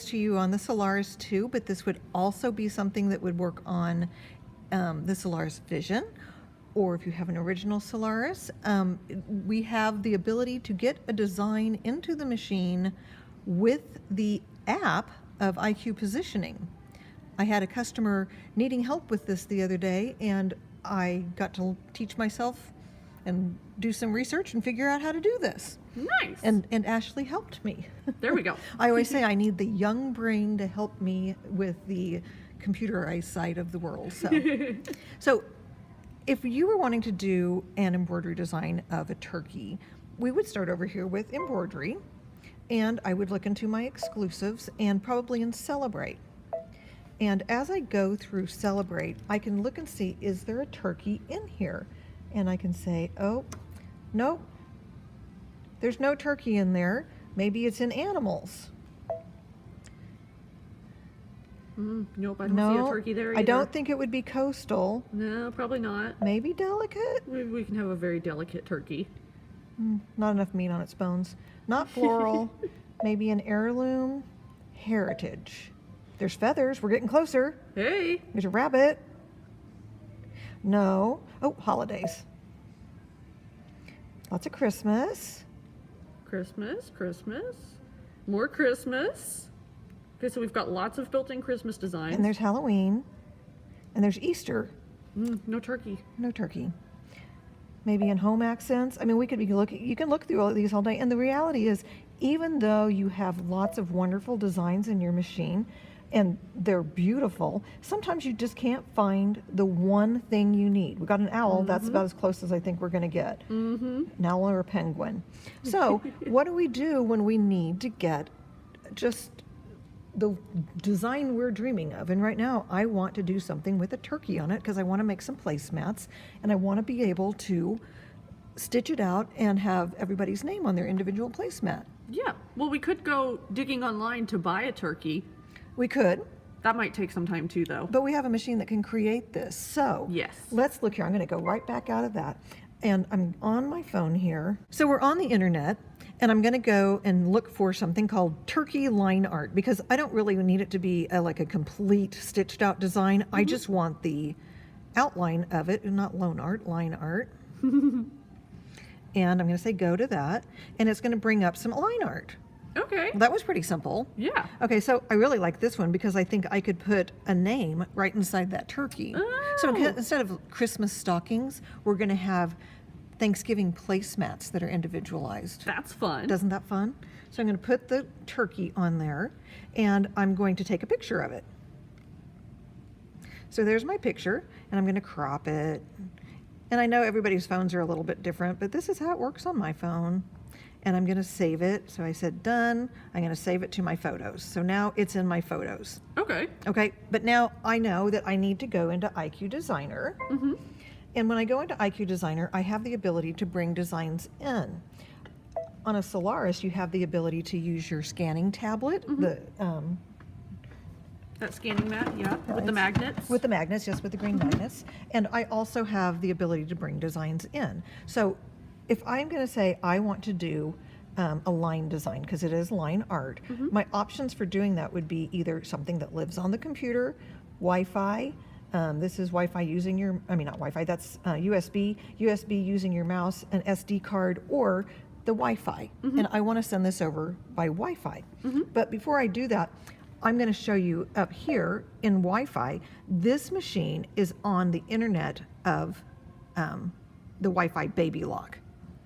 this to you on the Solaris 2, but this would also be something that would work on the Solaris Vision, or if you have an original Solaris. We have the ability to get a design into the machine with the app of IQ Positioning. I had a customer needing help with this the other day, and I got to teach myself and do some research and figure out how to do this. Nice. And Ashley helped me. There we go. I always say I need the young brain to help me with the computerized side of the world. So if you were wanting to do an embroidery design of a turkey, we would start over here with embroidery, and I would look into my exclusives and probably in Celebrate. And as I go through Celebrate, I can look and see, is there a turkey in here? And I can say, oh, nope, there's no turkey in there. Maybe it's in animals. Nope, I don't see a turkey there either. I don't think it would be coastal. No, probably not. Maybe delicate? Maybe we can have a very delicate turkey. Not enough meat on its bones. Not floral. Maybe an heirloom. Heritage. There's feathers. We're getting closer. Hey. There's a rabbit. No. Oh, holidays. Lots of Christmas. Christmas, Christmas, more Christmas. Okay, so we've got lots of built-in Christmas designs. And there's Halloween. And there's Easter. No turkey. No turkey. Maybe in home accents. I mean, we could be looking, you can look through all of these all day. And the reality is, even though you have lots of wonderful designs in your machine, and they're beautiful, sometimes you just can't find the one thing you need. We've got an owl. That's about as close as I think we're going to get. An owl or a penguin. So what do we do when we need to get just the design we're dreaming of? And right now I want to do something with a turkey on it because I want to make some placemats, and I want to be able to stitch it out and have everybody's name on their individual placemat. Yeah, well, we could go digging online to buy a turkey. We could. That might take some time too, though. But we have a machine that can create this. So yes, let's look here. I'm going to go right back out of that. And I'm on my phone here. So we're on the internet, and I'm going to go and look for something called turkey line art, because I don't really need it to be like a complete stitched out design. I just want the outline of it, not line art. And I'm going to say go to that, and it's going to bring up some line art. Okay. That was pretty simple. Yeah. Okay, so I really like this one because I think I could put a name right inside that turkey. Oh. So instead of Christmas stockings, we're going to have Thanksgiving placemats that are individualized. That's fun. Doesn't that fun? So I'm going to put the turkey on there, and I'm going to take a picture of it. So there's my picture, and I'm going to crop it. And I know everybody's phones are a little bit different, but this is how it works on my phone. And I'm going to save it. So I said done. I'm going to save it to my photos. So now it's in my photos. Okay. Okay, but now I know that I need to go into IQ Designer. And when I go into IQ Designer, I have the ability to bring designs in. On a Solaris, you have the ability to use your scanning tablet, That scanning mat, yeah, with the magnets. With the magnets, yes, with the green magnets. And I also have the ability to bring designs in. So if I'm going to say I want to do a line design, because it is line art, my options for doing that would be either something that lives on the computer, Wi-Fi. This is Wi-Fi using your, not Wi-Fi, that's USB using your mouse, an SD card, or the Wi-Fi. And I want to send this over by Wi-Fi. But before I do that, I'm going to show you up here in Wi-Fi, this machine is on the internet of the Wi-Fi baby lock.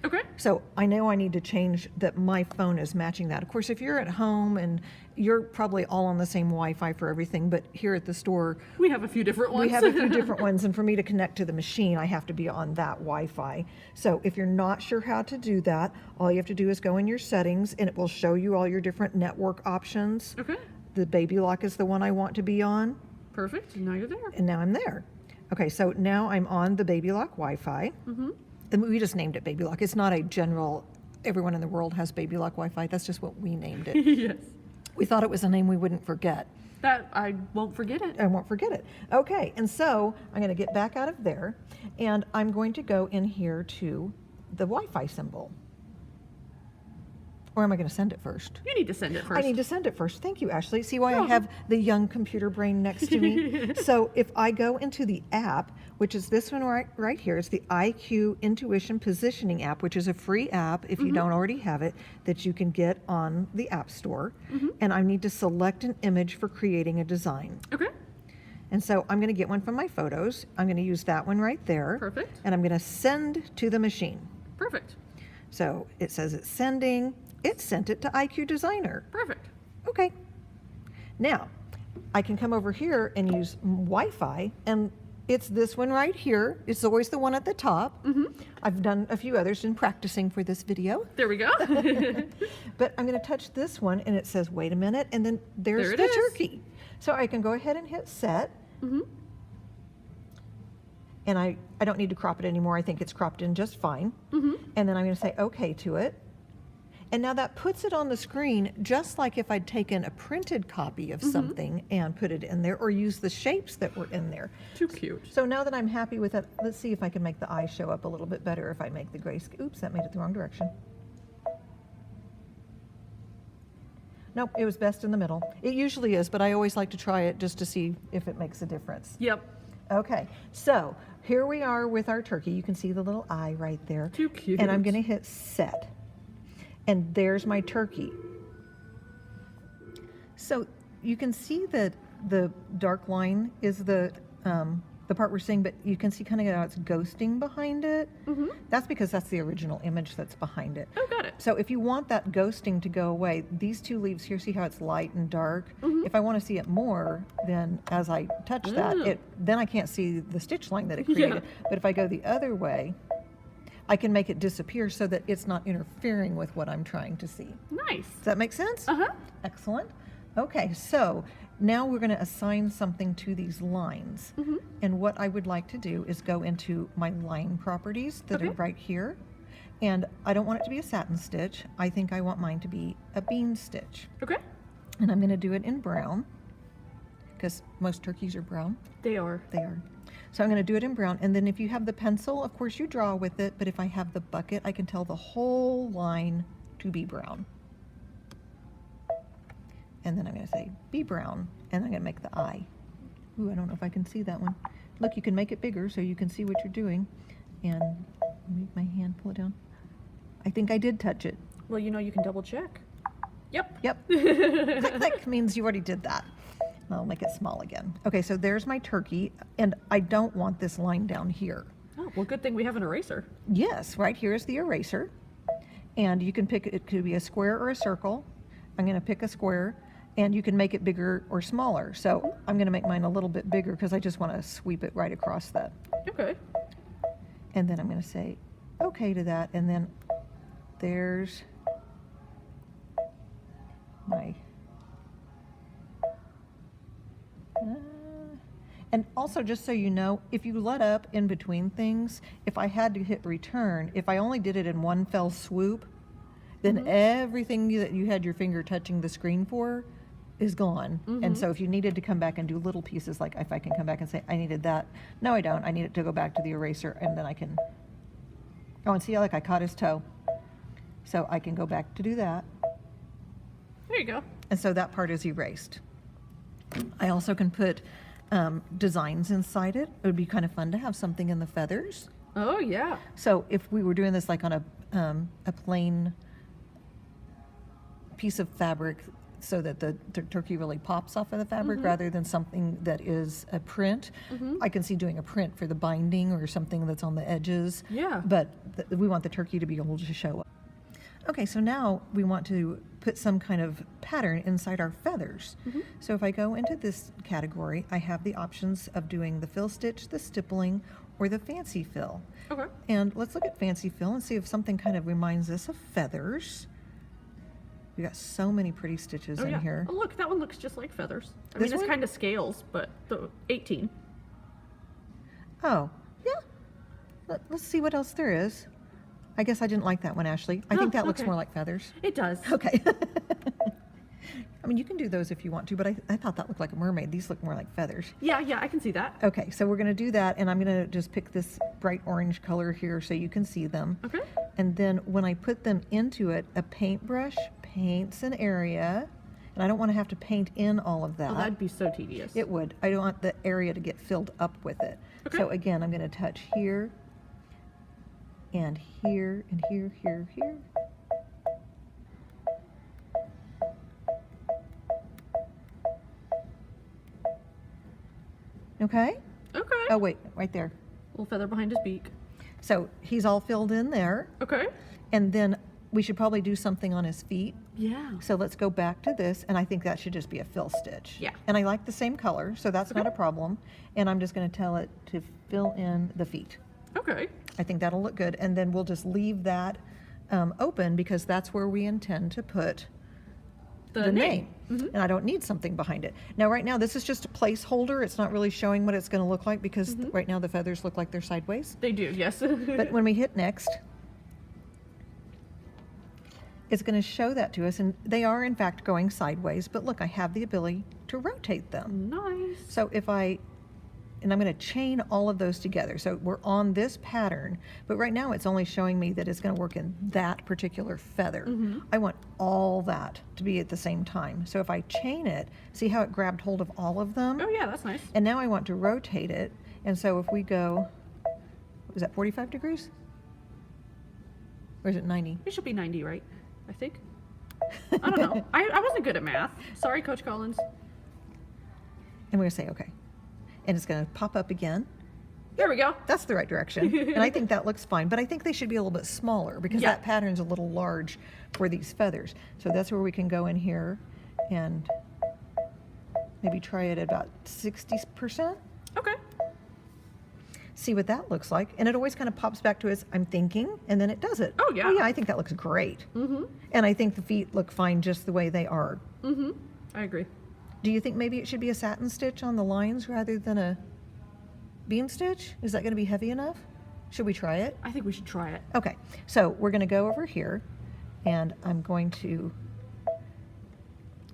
Okay. So I know I need to change that my phone is matching that. Of course, if you're at home and you're probably all on the same Wi-Fi for everything, but here at the store, we have a few different ones. We have a few different ones, and for me to connect to the machine, I have to be on that Wi-Fi. So if you're not sure how to do that, all you have to do is go in your settings, and it will show you all your different network options. Okay. The baby lock is the one I want to be on. Perfect. Now you're there. And now I'm there. Okay, so now I'm on the baby lock Wi-Fi. And we just named it baby lock. It's not a general, everyone in the world has baby lock Wi-Fi. That's just what we named it. Yes. We thought it was a name we wouldn't forget. That I won't forget it. I won't forget it. Okay, and so I'm going to get back out of there, and I'm going to go in here to the Wi-Fi symbol. Or am I going to send it first? You need to send it first. I need to send it first. Thank you, Ashley. See why I welcome. have the young computer brain next to me? So if I go into the app, which is this one right here, it's the IQ Intuition Positioning app, which is a free app if you don't already have it, that you can get on the App Store. And I need to select an image for creating a design. Okay. And so I'm going to get one from my photos. I'm going to use that one right there. Perfect. And I'm going to send to the machine. Perfect. So it says it's sending. It sent it to IQ Designer. Perfect. Okay. Now, I can come over here and use Wi-Fi, and it's this one right here. It's always the one at the top. I've done a few others in practicing for this video. There we go. But I'm going to touch this one, and it says, wait a minute, and then there's There it the is. turkey. So I can go ahead and hit set. And I don't need to crop it anymore. I think it's cropped in just fine. And then I'm going to say OK to it. And now that puts it on the screen just like if I'd taken a printed copy of something and put it in there, or use the shapes that were in there. Too cute. So now that I'm happy with it, let's see if I can make the eye show up a little bit better if I make the grayscale. Oops, that made it the wrong direction. Nope, it was best in the middle. It usually is, but I always like to try it just to see if it makes a difference. Yep. Okay, so here we are with our turkey. You can see the little eye right there. Too cute. And I'm going to hit set. And there's my turkey. So you can see that the dark line is the part we're seeing, but you can see kind of how it's ghosting behind it. That's because that's the original image that's behind it. Oh, got it. So if you want that ghosting to go away, these two leaves here, see how it's light and dark? If I want to see it more, then as I touch that, then I can't see the stitch line that it created. But if I go the other way, I can make it disappear so that it's not interfering with what I'm trying to see. Nice. Does that make sense? Uh-huh. Excellent. Okay, so now we're going to assign something to these lines. And what I would like to do is go into my line properties that are right here. And I don't want it to be a satin stitch. I think I want mine to be a bean stitch. Okay. And I'm going to do it in brown, because most turkeys are brown. They are. They are. So I'm going to do it in brown. And then if you have the pencil, of course you draw with it. But if I have the bucket, I can tell the whole line to be brown. And then I'm going to say be brown. And I'm going to make the eye. Ooh, I don't know if I can see that one. Look, you can make it bigger so you can see what you're doing. And move my hand, pull it down. I think I did touch it. Well, you know, you can double check. Yep. Yep. Click, click means you already did that. I'll make it small again. Okay, so there's my turkey, and I don't want this line down here. Oh, well, good thing we have an eraser. Yes, right here is the eraser. And you can pick, it could be a square or a circle. I'm going to pick a square, and you can make it bigger or smaller. So I'm going to make mine a little bit bigger because I just want to sweep it right across that. Okay. And then I'm going to say okay to that, and then there's my... and also, just so you know, if you let up in between things, if I had to hit return, if I only did it in one fell swoop, then everything that you had your finger touching the screen for is gone. And so if you needed to come back and do little pieces, like if I can come back and say, I needed that. No, I don't. I need it to go back to the eraser, and then I can, oh, and see, like I caught his toe. So I can go back to do that. There you go. And so that part is erased. I also can put designs inside it. It would be kind of fun to have something in the feathers. Oh, yeah. So if we were doing this like on a plain piece of fabric, so that the turkey really pops off of the fabric rather than something that is a print, I can see doing a print for the binding or something that's on the edges. Yeah. But we want the turkey to be able to show up. Okay, so now we want to put some kind of pattern inside our feathers. So if I go into this category, I have the options of doing the fill stitch, the stippling, or the fancy fill. Okay. And let's look at fancy fill and see if something kind of reminds us of feathers. We got so many pretty stitches Oh, in yeah. here. Oh, look, that one looks just like feathers. I This mean, it's one? kind of scales, but the 18. Oh, yeah. Let's see what else there is. I guess I didn't like that one, Ashley. I think that looks okay. more like feathers. It does. Okay. I mean, you can do those if you want to, but I thought that looked like a mermaid. These look more like feathers. Yeah, I can see that. Okay, so we're going to do that, and I'm going to just pick this bright orange color here so you can see them. Okay. And then when I put them into it, a paintbrush paints an area, and I don't want to have to paint in all of that. Oh, that'd be so tedious. It would. I don't want the area to get filled up with it. Okay. So again, I'm going to touch here, and here, and here, here, here. Okay? Okay. Oh, wait, right there. Little feather behind his beak. So he's all filled in there. Okay. And then we should probably do something on his feet. Yeah. So let's go back to this, and I think that should just be a fill stitch. Yeah. And I like the same color, so that's not a problem. And I'm just going to tell it to fill in the feet. Okay. I think that'll look good. And then we'll just leave that open because that's where we intend to put the name. And I don't need something behind it. Now, right now, this is just a placeholder. It's not really showing what it's going to look like because right now the feathers look like they're sideways. They do, yes. But when we hit next, it's going to show that to us. And they are, in fact, going sideways. But look, I have the ability to rotate them. Nice. So if and I'm going to chain all of those together. So we're on this pattern, but right now it's only showing me that it's going to work in that particular feather. I want all that to be at the same time. So if I chain it, see how it grabbed hold of all of them? Oh, yeah, that's nice. And now I want to rotate it. And so if we go, was that 45 degrees? Or is it 90? It should be 90, right? I think. I don't know. I wasn't good at math. Sorry, Coach Collins. And we're going to say, okay. And it's going to pop up again. There we go. That's the right direction. And I think that looks fine, but I think they should be a little bit smaller because Yeah. that pattern's a little large for these feathers. So that's where we can go in here and maybe try it at about 60%. Okay. See what that looks like. And it always kind of pops back to us, I'm thinking, and then it does it. Oh, yeah. Oh, yeah, I think that looks great. And I think the feet look fine just the way they are. I agree. Do you think maybe it should be a satin stitch on the lines rather than a beam stitch? Is that going to be heavy enough? Should we try it? I think we should try it. Okay, so we're going to go over here, and I'm going to,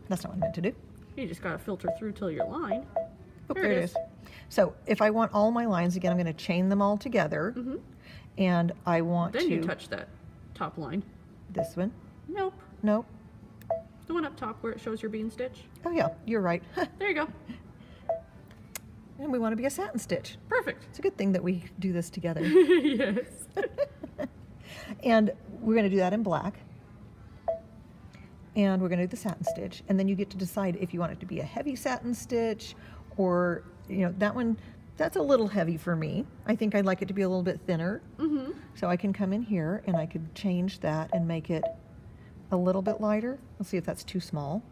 that's not what I meant to do. You just got to filter through till your line. Oh, there it is. So if I want all my lines, again, I'm going to chain them all together, and I want Then to, you touch that top line. this one, Nope. nope, The one up top where it shows your bean stitch. oh yeah, you're right. There you go. And we want to be a satin stitch. Perfect. It's a good thing that we do this together. Yes. And we're going to do that in black. And we're going to do the satin stitch. And then you get to decide if you want it to be a heavy satin stitch or, you know, that one, that's a little heavy for me. I think I'd like it to be a little bit thinner. So I can come in here and I could change that and make it a little bit lighter. Let's see if that's too small.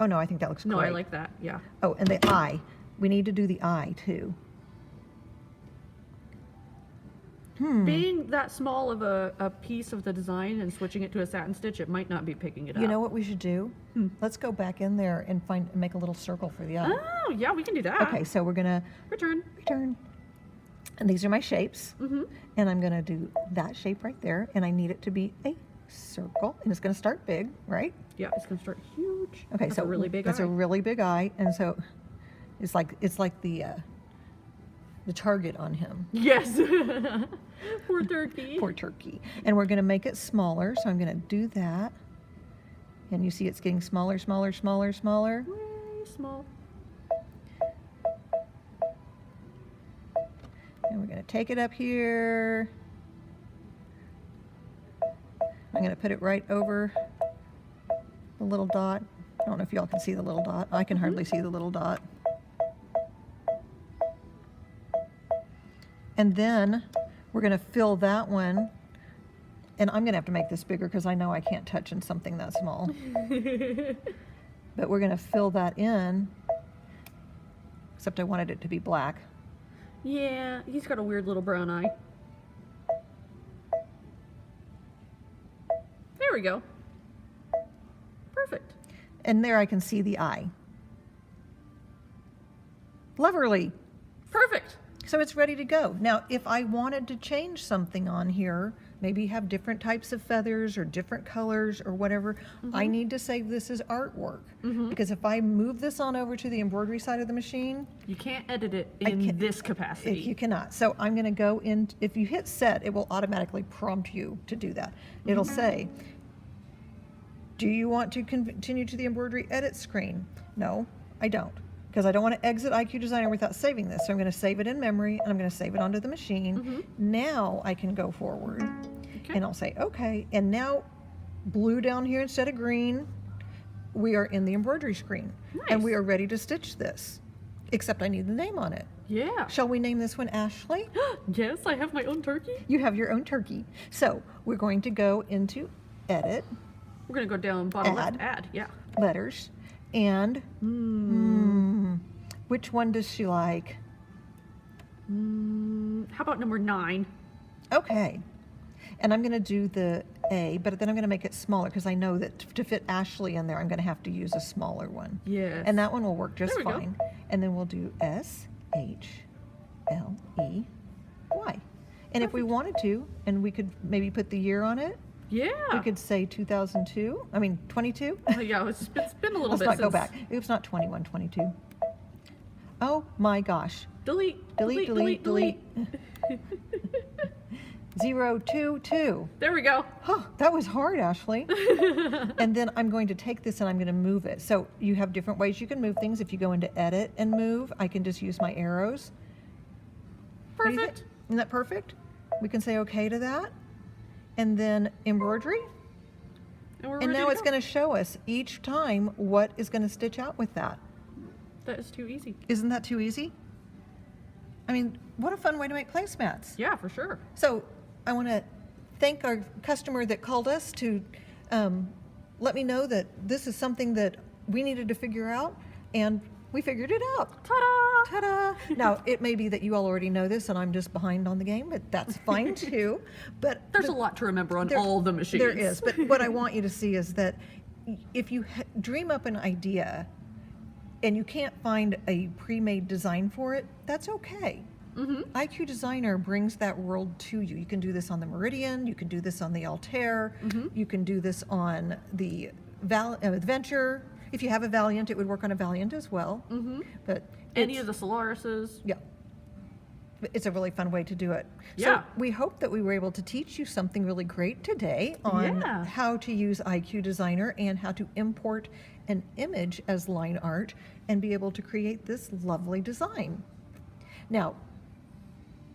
Oh no, I think that looks great. No, I like that. Yeah. Oh, and the eye. We need to do the eye too. Being that small of a piece of the design and switching it to a satin stitch, it might not be picking it up. You know what we should do? Let's go back in there and make a little circle for the eye. Oh, yeah, we can do that. Okay, so we're gonna Return. return. And these are my shapes. And I'm gonna do that shape right there, and I need it to be a circle, and it's gonna start big, right? Yeah, it's gonna start huge. Okay, That's so a really big that's eye. a really big eye, and so it's like the target on him. Yes. Poor turkey. Poor turkey. And we're gonna make it smaller, so I'm gonna do that. And you see it's getting smaller, smaller, smaller, smaller. Way small. And we're gonna take it up here. I'm gonna put it right over the little dot. I don't know if y'all can see the little dot. I can hardly see the little dot. And then we're gonna fill that one. And I'm gonna have to make this bigger because I know I can't touch in something that small. But we're gonna fill that in, except I wanted it to be black. Yeah, he's got a weird little brown eye. There we go. Perfect. And there I can see the eye. Lovely. Perfect. So it's ready to go. Now, if I wanted to change something on here, maybe have different types of feathers or different colors or whatever, I need to save this as artwork. Because if I move this on over to the embroidery side of the machine, You can't edit it in this capacity. you cannot. So I'm going to go in, if you hit set, it will automatically prompt you to do that. It'll say, do you want to continue to the embroidery edit screen? No, I don't. Because I don't want to exit IQ Designer without saving this. So I'm going to save it in memory and I'm going to save it onto the machine. Now I can go forward and I'll say, okay. And now blue down here instead of green, we are in the embroidery screen. And Nice. we are ready to stitch this, except I need the name on it. Yeah. Shall we name this one Ashley? Yes, I have my own turkey. You have your own turkey. So we're going to go into edit, We're going to go down bottom left, Add. add. Yeah. letters, and which one does she like? How about number 9? Okay. And I'm going to do the A, but then I'm going to make it smaller because I know that to fit Ashley in there, I'm going to have to use a smaller one. Yes. And that one will work just There we go. fine. And then we'll do SHLEY. And if we wanted to, and we could maybe put the year on it, Yeah. we could say 2002. I mean, 22. Yeah, it's been a little Let's bit not go since- back. Oops, not 21, 22. Oh my gosh. Delete. 022. There we go. Huh, that was hard, Ashley. And then I'm going to take this and I'm going to move it. So you have different ways you can move things. If you go into edit and move, I can just use my arrows. What do you think? Perfect. Isn't that perfect? We can say okay to that. And then embroidery. And, we're And ready now to it's go. going to show us each time what is going to stitch out with that. That is too easy. Isn't that too easy? I mean, what a fun way to make placemats. Yeah, for sure. So I want to thank our customer that called us to let me know that this is something that we needed to figure out, and we figured it out. Ta-da! Ta-da! Now, it may be that you all already know this and I'm just behind on the game, but that's fine too. But There's a lot to remember on there- all the machines. There is, but what I want you to see is that if you dream up an idea and you can't find a pre-made design for it, that's okay. IQ Designer brings that world to you. You can do this on the Meridian, you can do this on the Altair, you can do this on the Adventure. If you have a Valiant, it would work on a Valiant as well. But Any it's- of the Solarises. yeah. But it's a really fun way to do it. Yeah. So we hope that we were able to teach you something really great today on Yeah. how to use IQ Designer and how to import an image as line art and be able to create this lovely design. Now,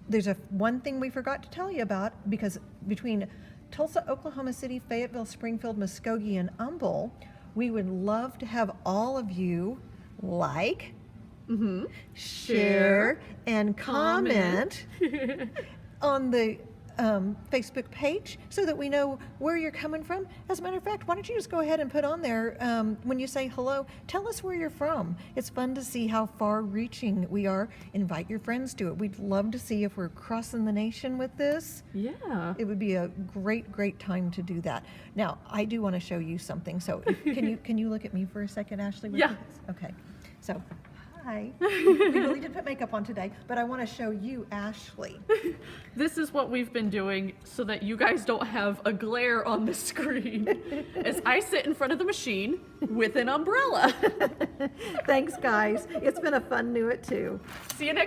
there's one thing we forgot to tell you about, because between Tulsa, Oklahoma City, Fayetteville, Springfield, Muskogee, and Humble, we would love to have all of you like, share, and comment on the Facebook page so that we know where you're coming from. As a matter of fact, why don't you just go ahead and put on there when you say hello, tell us where you're from. It's fun to see how far reaching we are. Invite your friends to it. We'd love to see if we're crossing the nation with this. Yeah. It would be a great time to do that. Now, I do want to show you something. So can you look at me for a second, Ashley? with Yeah. this? Okay. So, hi. We really did put makeup on today, but I want to show you Ashley. This is what we've been doing so that you guys don't have a glare on the screen as I sit in front of the machine with an umbrella. Thanks, guys. It's been a fun Knew It too. See you next